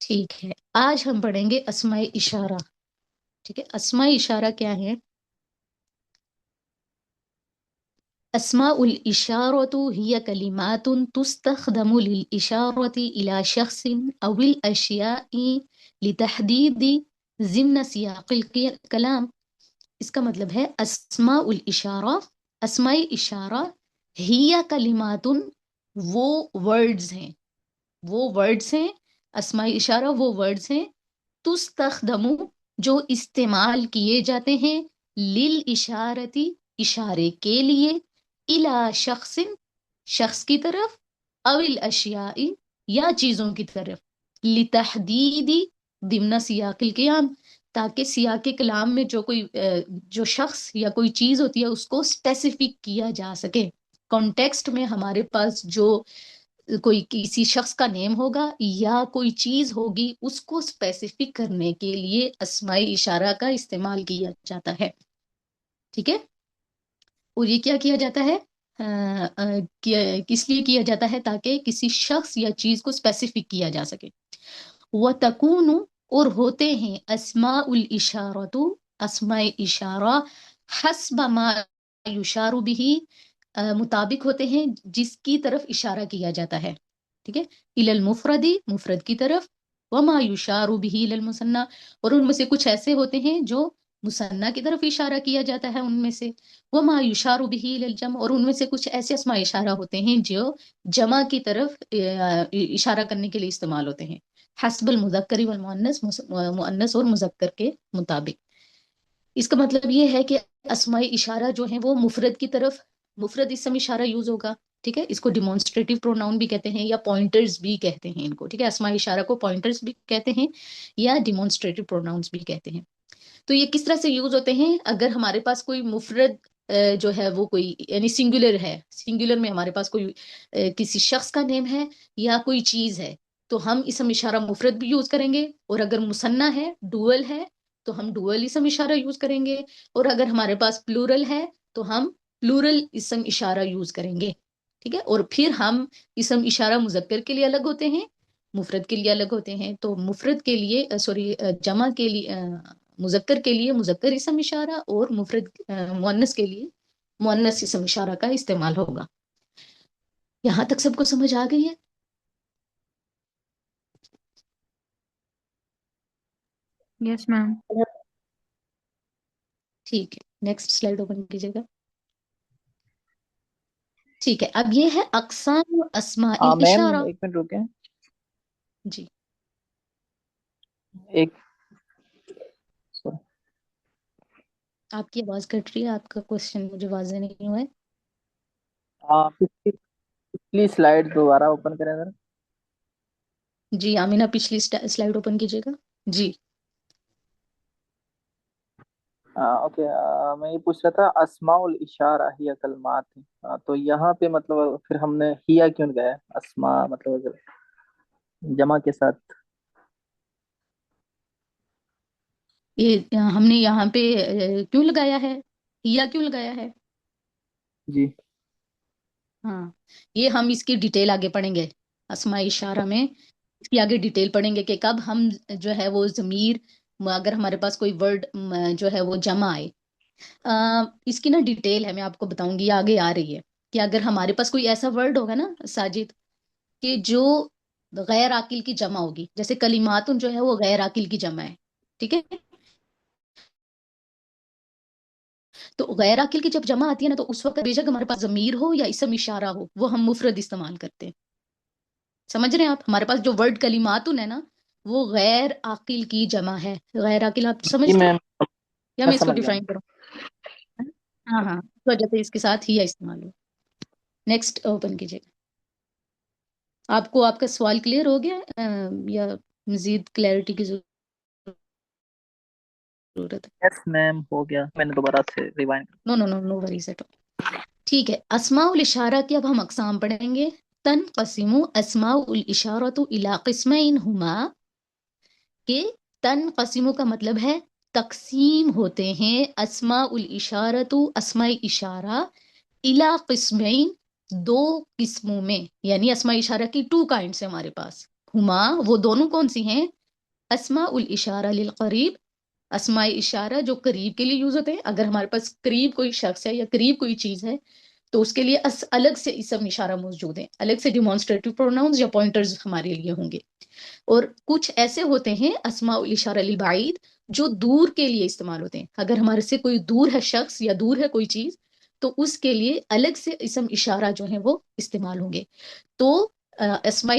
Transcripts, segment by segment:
ٹھیک ہے، آج ہم پڑھیں گے اسماء اشارہ. ٹھیک ہے، اسماء اشارہ کیا ہے؟ اسماء الاشارة هي كلمات تستخدم للإشارة إلى شخص أو الأشياء لتحديد ضمن سياق الكلام. اس کا مطلب ہے اسماء الاشارہ، اسماء اشارہ ہی کلمات، وہ ورڈز ہیں، وہ ورڈز ہیں، اسماء اشارہ وہ ورڈز ہیں، تستخدم جو استعمال کیے جاتے ہیں، للاشارتی اشارے کے لیے، الی شخص شخص کی طرف، او الاشیاء یا چیزوں کی طرف، لتحدید ضمن سیاق القیام تاکہ سیاق کلام میں جو شخص یا کوئی چیز ہوتی ہے اس کو اسپیسیفک کیا جا سکے. کانٹیکسٹ میں ہمارے پاس جو کوئی کسی شخص کا نیم ہوگا یا کوئی چیز ہوگی اس کو اسپیسیفک کرنے کے لیے اسماء اشارہ کا استعمال کیا جاتا ہے. ٹھیک ہے، اور یہ کیا کیا جاتا ہے، کس لیے کیا جاتا ہے؟ تاکہ کسی شخص یا چیز کو اسپیسیفک کیا جا سکے. وَتَكُونُ اور ہوتے ہیں اسماء الاشارۃ اسماء اشارہ حسب ما یشار به مطابق ہوتے ہیں جس کی طرف اشارہ کیا جاتا ہے. ٹھیک ہے، الی المفرد مفرد کی طرف، وما یشار به الی المثنى اور ان میں سے کچھ ایسے ہوتے ہیں جو مثنیٰ کی طرف اشارہ کیا جاتا ہے ان میں سے، وما یشار به الی الجمع اور ان میں سے کچھ ایسے اسماء اشارہ ہوتے ہیں جو جمع کی طرف اشارہ کرنے کے لیے استعمال ہوتے ہیں، حسب المذکر والمؤنث مؤنث اور مذکر کے مطابق. اس کا مطلب یہ ہے کہ اسماء اشارہ جو ہیں وہ مفرد کی طرف مفرد اسم اشارہ یوز ہوگا. ٹھیک ہے، اس کو ڈیمونسٹریٹو پروناؤن بھی کہتے ہیں یا پوائنٹرز بھی کہتے ہیں ان کو. ٹھیک ہے، اسماء اشارہ کو پوائنٹرز بھی کہتے ہیں یا ڈیمونسٹریٹو پروناؤنز بھی کہتے ہیں. تو یہ کس طرح سے یوز ہوتے ہیں؟ اگر ہمارے پاس کوئی مفرد جو ہے وہ کوئی یعنی سنگولر ہے، سنگولر میں ہمارے پاس کوئی کسی شخص کا نیم ہے یا کوئی چیز ہے تو ہم اسم اشارہ مفرد بھی یوز کریں گے، اور اگر مثنیٰ ہے ڈوئل ہے تو ہم ڈوئل اسم اشارہ یوز کریں گے، اور اگر ہمارے پاس پلورل ہے تو ہم پلورل اسم اشارہ یوز کریں گے. ٹھیک ہے، اور پھر ہم اسم اشارہ مذکر کے لیے الگ ہوتے ہیں، مفرد کے لیے الگ ہوتے ہیں. تو مفرد کے لیے جمع کے لیے مذکر کے لیے مذکر اسم اشارہ اور مفرد مؤنث کے لیے مؤنث اسم اشارہ کا استعمال ہوگا. یہاں تک سب کو سمجھ آ گئی ہے؟ یس میم. ٹھیک ہے، نیکسٹ سلائیڈ اوپن کیجیے گا. ٹھیک ہے، اب یہ ہے اقسام اسماء میم الاشارہ. ایک منٹ رکیں. جی ایک آپ کی آواز کٹ رہی ہے، آپ کا کوشچن مجھے واضح نہیں ہوا ہے. پچھلی سلائیڈ دوبارہ اوپن کریں ذرا. جی آمینہ پچھلی سلائیڈ اوپن کیجیے گا. جی اوکے، میں یہ پوچھ رہا تھا اسماء الاشارہ ہی کلمات ہیں، تو یہاں پہ مطلب پھر ہم نے ہیا کیوں گیا اسماء مطلب اگر جمع کے ساتھ؟ یہ ہم نے یہاں پہ کیوں لگایا ہے، یا کیوں لگایا ہے؟ جی ہاں، یہ ہم اس کی ڈیٹیل آگے پڑھیں گے. اسماء اشارہ میں اس کی آگے ڈیٹیل پڑھیں گے کہ کب ہم جو ہے وہ ضمیر اگر ہمارے پاس کوئی ورڈ جو ہے وہ جمع آئے. اس کی نا ڈیٹیل ہے، میں آپ کو بتاؤں گی، آگے آ رہی ہے کہ اگر ہمارے پاس کوئی ایسا ورڈ ہوگا نا ساجد کہ جو غیر عاقل کی جمع ہوگی، جیسے کلمات جو ہے وہ غیر عاقل کی جمع ہے. ٹھیک ہے، تو غیر عاقل کی جب جمع آتی ہے نا تو اس وقت بے شک ہمارے پاس ضمیر ہو یا اسم اشارہ ہو وہ ہم مفرد استعمال کرتے ہیں. سمجھ رہے ہیں آپ؟ ہمارے پاس جو ورڈ کلماتن ہے نا وہ غیر عاقل کی جمع ہے. غیر عاقل آپ جی سمجھتے ہیں میم، یا میں میں اس کو سمجھ گیا. ڈیفائن کروں؟ ہاں ہاں، اس وجہ سے اس کے ساتھ ہی استعمال ہو. نیکسٹ اوپن کیجیے. آپ کو آپ کا سوال کلیئر ہو گیا یا مزید کلیئرٹی کی ضرورت ہے؟ یس میم ہو گیا، میں نے دوبارہ سے rewind. No no no no worries at all. ٹھیک ہے، اسماء الاشارہ کی اب ہم اقسام پڑھیں گے. تنقسم اسماء الاشارۃ الی قسمین ہما، کہ تنقسم کا مطلب ہے تقسیم ہوتے ہیں، اسماء الاشارۃ اسماء اشارہ الی قسمین دو قسموں میں، یعنی اسماء اشارہ کی 2 kinds ہیں ہمارے پاس. ہما وہ دونوں کون سی ہیں؟ اسماء الاشارہ للقریب، اسماء اشارہ جو قریب کے لیے یوز ہوتے ہیں، اگر ہمارے پاس قریب کوئی شخص ہے یا قریب کوئی چیز ہے تو اس کے لیے الگ سے اسم اشارہ موجود ہیں، الگ سے ڈیمانسٹریٹو پروناؤنز یا پوائنٹرز ہمارے لیے ہوں گے۔ اور کچھ ایسے ہوتے ہیں اسماء الاشارہ للبعید جو دور کے لیے استعمال ہوتے ہیں، اگر ہمارے سے کوئی دور ہے شخص یا دور ہے کوئی چیز تو اس کے لیے الگ سے اسم اشارہ جو ہیں وہ استعمال ہوں گے۔ تو اسماء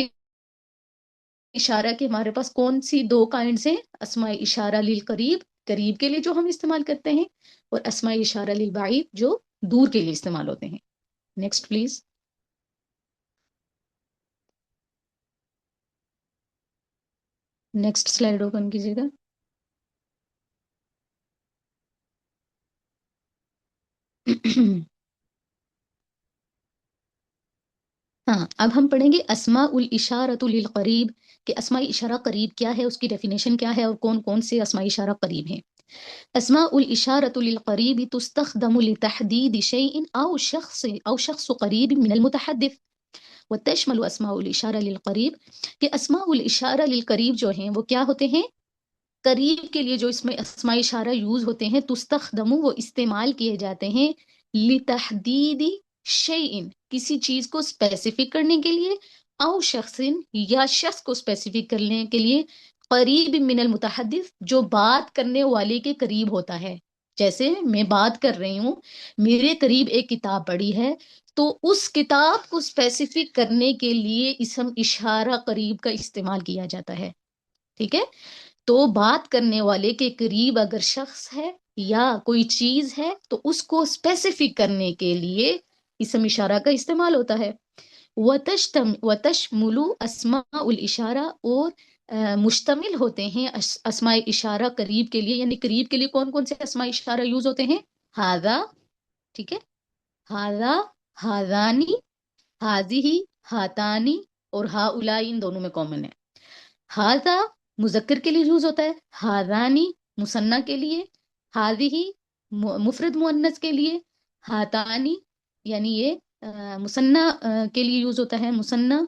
اشارہ کے ہمارے پاس کون سی دو کائنڈز ہیں؟ اسماء اشارہ للقریب، قریب کے لیے جو ہم استعمال کرتے ہیں، اور اسماء اشارہ للبعید جو دور کے لیے استعمال ہوتے ہیں۔ Next please. Next slide open کیجیے گا۔ ہاں، اب ہم پڑھیں گے اسماء الاشارۃ للقریب کہ اسماء اشارہ قریب کیا ہے، اس کی ڈیفینیشن کیا ہے، اور کون کون سے اسماء اشارہ قریب ہیں۔ اسماء الاشارۃ للقریب تستخدم لتحدید شیء او شخص قریب من المتحدث، وتشمل اسماء الاشارہ للقریب کہ اسماء الاشارہ للقریب جو ہیں وہ کیا ہوتے ہیں؟ قریب کے لیے جو اس میں اسماء اشارہ یوز ہوتے ہیں، تستخدم وہ استعمال کیے جاتے ہیں، لتحدید شیء کسی چیز کو اسپیسیفک کرنے کے لیے، او شخص یا شخص کو اسپیسیفک کرنے کے لیے، قریب من المتحدث جو بات کرنے والے کے قریب ہوتا ہے۔ جیسے میں بات کر رہی ہوں، میرے قریب ایک کتاب پڑی ہے، تو اس کتاب کو اسپیسیفک کرنے کے لیے اسم اشارہ قریب کا استعمال کیا جاتا ہے۔ ٹھیک ہے، تو بات کرنے والے کے قریب اگر شخص ہے یا کوئی چیز ہے تو اس کو اسپیسیفک کرنے کے لیے اسم اشارہ کا استعمال ہوتا ہے۔ وتشمل اسماء الاشارہ اور مشتمل ہوتے ہیں اسماء اشارہ قریب کے لیے، یعنی قریب کے لیے کون کون سے اسماء اشارہ یوز ہوتے ہیں؟ ہاذا، ٹھیک ہے، ہاذا، ہاذانی، ہاذی، ہاتانی اور ہاؤلائی، ان دونوں میں کامن ہے۔ ہاذا مذکر کے لیے یوز ہوتا ہے، ہاذانی مثنیٰ کے لیے، ہاذی مفرد مؤنث کے لیے، ہاتانی یعنی یہ مثنیٰ کے لیے یوز ہوتا ہے، مثنیٰ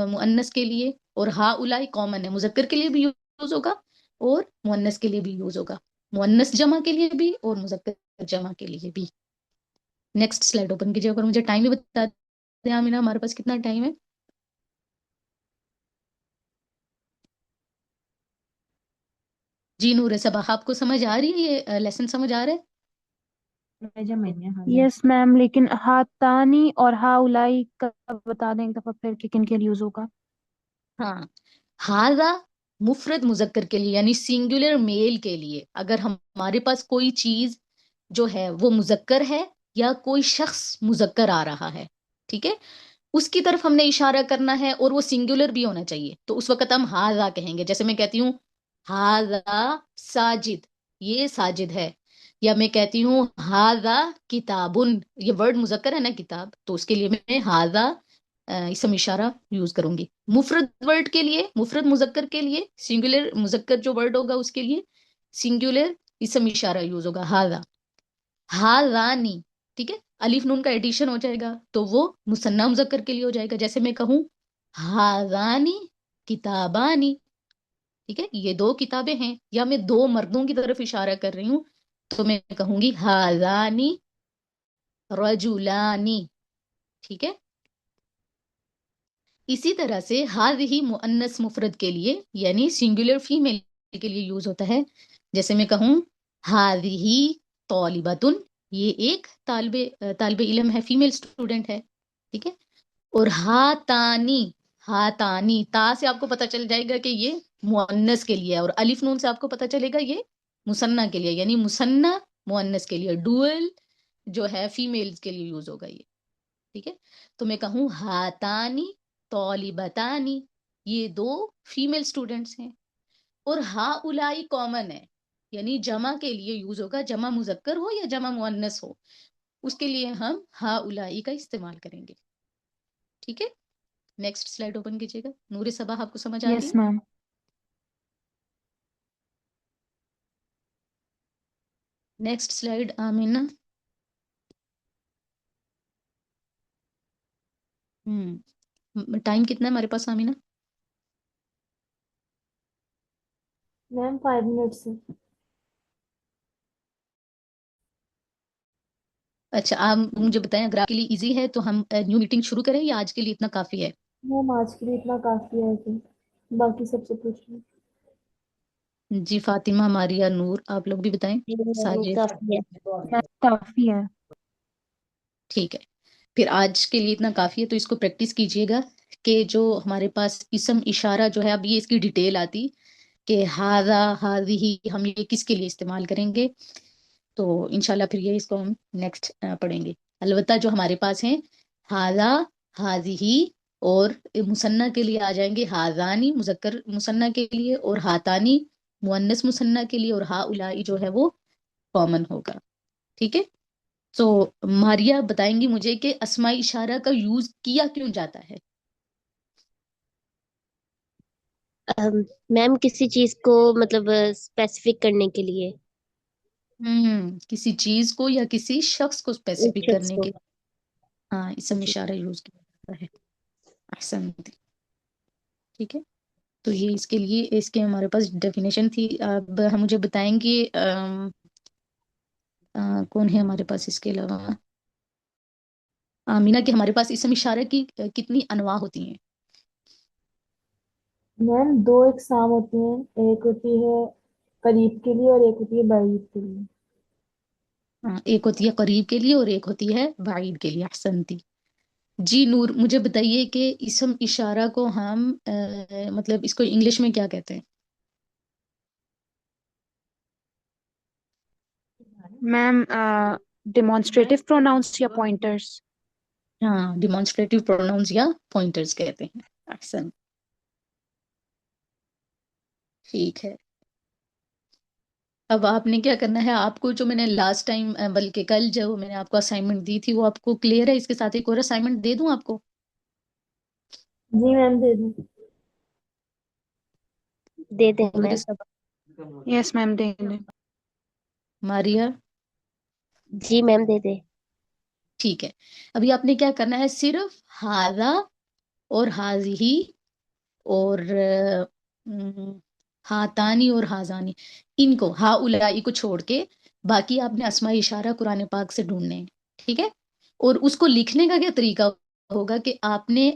مؤنث کے لیے، اور ہاؤلائی کامن ہے، مذکر کے لیے بھی یوز ہوگا اور مؤنث کے لیے بھی یوز ہوگا، مؤنث جمع کے لیے بھی اور مذکر جمع کے لیے بھی۔ نیکسٹ سلائیڈ اوپن کیجیے اور مجھے ٹائم بھی بتا دیں آمینہ، ہمارے پاس کتنا ٹائم ہے؟ جی نور صبا، آپ کو سمجھ آ رہی ہے، یہ لیسن سمجھ آ رہا ہے؟ یس میم، لیکن ہاتانی اور ہاؤلائی کا بتا دیں ایک دفعہ پھر کہ کن کے لیے یوز ہوگا۔ ہاں، ہاذا مفرد مذکر کے لیے یعنی سنگولر میل کے لیے، اگر ہمارے پاس کوئی چیز جو ہے وہ مذکر ہے یا کوئی شخص مذکر آ رہا ہے، ٹھیک ہے، اس کی طرف ہم نے اشارہ کرنا ہے اور وہ سنگولر بھی ہونا چاہیے، تو اس وقت ہم ہاذا کہیں گے۔ جیسے میں کہتی ہوں ہاذا ساجد، یہ ساجد ہے، یا میں کہتی ہوں ہاذا کتابن، یہ ورڈ مذکر ہے نا کتاب، تو اس کے لیے میں ہاذا اسم اشارہ یوز کروں گی۔ مفرد ورڈ کے لیے، مفرد مذکر کے لیے، سنگولر مذکر جو ورڈ ہوگا اس کے لیے سنگولر اسم اشارہ یوز ہوگا، ہاذا، ہاذانی، ٹھیک ہے، الف نون کا ایڈیشن ہو جائے گا تو وہ مثنیٰ مذکر کے لیے ہو جائے گا۔ جیسے میں کہوں ہاذانی کتابانی، ٹھیک ہے، یہ دو کتابیں ہیں، یا میں دو مردوں کی طرف اشارہ کر رہی ہوں تو میں کہوں گی ہاذانی رجلانی، ٹھیک ہے۔ اسی طرح سے ہاذہ مؤنث مفرد کے لیے یعنی سنگولر فیمیل کے لیے یوز ہوتا ہے۔ جیسے میں کہوں ہاذہ طالبۃ، یہ ایک طالب علم ہے، فیمیل اسٹوڈنٹ ہے، ٹھیک ہے۔ اور ہاتانی، ہاتانی تا سے آپ کو پتہ چل جائے گا کہ یہ مؤنث کے لیے ہے، اور الف نون سے آپ کو پتہ چلے گا یہ مثنیٰ کے لیے، یعنی مثنیٰ مؤنث کے لیے، ڈوئل جو ہے فیمیلز کے لیے یوز ہوگا یہ، ٹھیک ہے۔ تو میں کہوں ہاتانی طالبتانی، یہ دو فیمیل اسٹوڈنٹس ہیں، اور ہا الائی کامن ہے، یعنی جمع کے لیے یوز ہوگا، جمع مذکر ہو یا جمع مؤنث ہو، اس کے لیے ہم ہا الائی کا استعمال کریں گے، ٹھیک ہے۔ نیکسٹ سلائیڈ اوپن کیجیے گا۔ نور صبا، آپ کو سمجھ آ رہی یس ہے؟ میم۔ نیکسٹ سلائیڈ آمینہ۔ ٹائم کتنا ہے ہمارے پاس آمینہ؟ میم 5 منٹ سے. اچھا آپ مجھے بتائیں، اگر آپ کے لیے ایزی ہے تو ہم نیو میٹنگ شروع کریں یا آج کے لیے اتنا کافی ہے؟ میم آج کے لیے اتنا کافی ہے کہ باقی سب سے پوچھ لیں. جی فاطمہ، ماریہ، نور، آپ لوگ بھی بتائیں. ساجد. کافی ہے. میم کافی ہے. ٹھیک ہے، پھر آج کے لیے اتنا کافی ہے، تو اس کو پریکٹس کیجئے گا کہ جو ہمارے پاس اسم اشارہ جو ہے، اب یہ اس کی ڈیٹیل آتی کہ ہاذا ہاذہ ہم یہ کس کے لیے استعمال کریں گے، تو انشاءاللہ پھر یہ اس کو ہم نیکسٹ پڑھیں گے. البتہ جو ہمارے پاس ہیں ہاذا، ہاذہ، اور مثنیٰ کے لیے آ جائیں گے ہاذانی مذکر مثنیٰ کے لیے، اور ہاتانی مؤنث مثنیٰ کے لیے، اور ہاؤلائی جو ہے وہ کامن ہوگا. ٹھیک ہے، تو ماریہ بتائیں گی مجھے کہ اسماء اشارہ کا یوز کیا کیوں جاتا ہے؟ میم کسی چیز کو مطلب اسپیسیفک کرنے کے لیے. کسی چیز کو یا کسی شخص کو ایک اسپیسیفک شخص کرنے کو. کے، ہاں اسم جی. اشارہ یوز کیا جاتا ہے. احسنت. ٹھیک ہے، تو یہ اس کے لیے اس کے ہمارے پاس ڈیفینیشن تھی. اب ہم مجھے بتائیں گے کون ہے ہمارے پاس اس کے علاوہ، آمینہ، کہ ہمارے پاس اسم اشارہ کی کتنی انواع ہوتی ہیں؟ میم 2 اقسام ہوتی ہیں، ایک ہوتی ہے قریب کے لیے اور ایک ہوتی ہے بعید کے لیے. ایک ہوتی ہے قریب کے لیے اور ایک ہوتی ہے بعید کے لیے. احسنتی. جی نور، مجھے بتائیے کہ اسم اشارہ کو ہم مطلب اس کو انگلش میں کیا کہتے ہیں؟ میم ڈیمونسٹریٹو پروناؤنس یا پوائنٹرس. ہاں، ڈیمانسٹریٹو پروناؤنز یا پوائنٹرز کہتے ہیں. احسن. ٹھیک ہے، اب آپ نے کیا کرنا ہے، آپ کو جو میں نے لاسٹ ٹائم بلکہ کل جو میں نے آپ کو اسائنمنٹ دی تھی وہ آپ کو کلیئر ہے؟ اس کے ساتھ ایک اور اسائنمنٹ دے دوں آپ کو؟ جی میم دے دیں. دے دیں میم. مدرسہ. یس میم دے دیں. ماریہ. جی میم دے دیں. ٹھیک ہے، ابھی آپ نے کیا کرنا ہے، صرف ہاذا اور ہاذہ اور ہاتانی اور ہازانی، ان کو ہا اولائی کو چھوڑ کے باقی آپ نے اسماء اشارہ قرآن پاک سے ڈھونڈنے ہیں. ٹھیک ہے، اور اس کو لکھنے کا کیا طریقہ ہوگا کہ آپ نے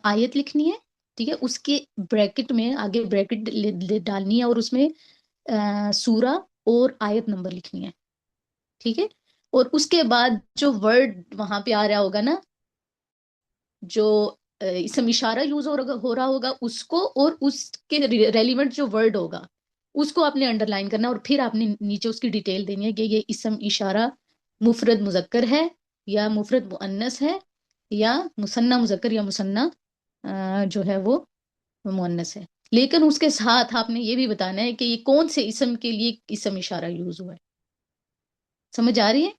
آیت لکھنی ہے. ٹھیک ہے، اس کے بریکٹ میں آگے بریکٹ ڈالنی ہے اور اس میں سورہ اور آیت نمبر لکھنی ہے. ٹھیک ہے، اور اس کے بعد جو ورڈ وہاں پہ آ رہا ہوگا نا، جو اسم اشارہ یوز ہو رہا ہوگا اس کو، اور اس کے ریلیونٹ جو ورڈ ہوگا اس کو آپ نے انڈر لائن کرنا، اور پھر آپ نے نیچے اس کی ڈیٹیل دینی ہے کہ یہ اسم اشارہ مفرد مذکر ہے یا مفرد مؤنث ہے یا مثنیٰ مذکر یا مثنیٰ جو ہے وہ مؤنث ہے. لیکن اس کے ساتھ آپ نے یہ بھی بتانا ہے کہ یہ کون سے اسم کے لیے اسم اشارہ یوز ہوا ہے. سمجھ آ رہی ہے؟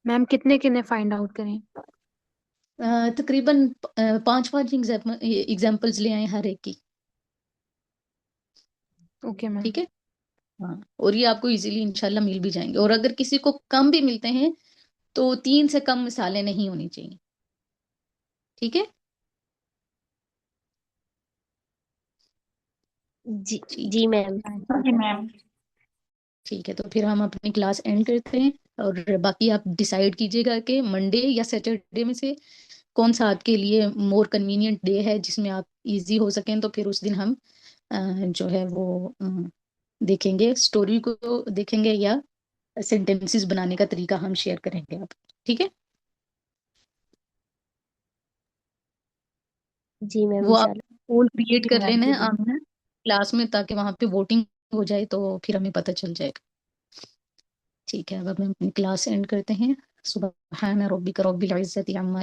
میم کتنے کتنے فائنڈ آؤٹ کریں؟ تقریباً 5 ایگزامپلز لے آئیں ہر ایک کی. Okay ma'am. ٹھیک ہے، ہاں، اور یہ آپ کو ایزیلی انشاءاللہ مل بھی جائیں گے، اور اگر کسی کو کم بھی ملتے ہیں تو 3 سے کم مثالیں نہیں ہونی چاہیے. ٹھیک ہے جی. ٹھیک جی میم. جی میم. ٹھیک ہے، تو پھر ہم اپنی کلاس اینڈ کرتے ہیں، اور باقی آپ ڈیسائیڈ کیجئے گا کہ منڈے یا سیٹرڈے میں سے کون سا آپ کے لیے مور کنوینئنٹ ڈے ہے جس میں آپ ایزی ہو سکیں، تو پھر اس دن ہم جو ہے وہ دیکھیں گے، اسٹوری کو دیکھیں گے یا سینٹینسز بنانے کا طریقہ ہم شیئر کریں گے آپ. ٹھیک ہے، جی میم وہ آپ انشاءاللہ. پول کریٹ جی کر میم. لینا ہے آمنہ کلاس میں، تاکہ وہاں پہ ووٹنگ ہو جائے تو پھر ہمیں پتہ چل جائے گا. ٹھیک ہے، اب ہم اپنی کلاس اینڈ کرتے ہیں. سبحان ربک رب العزت عما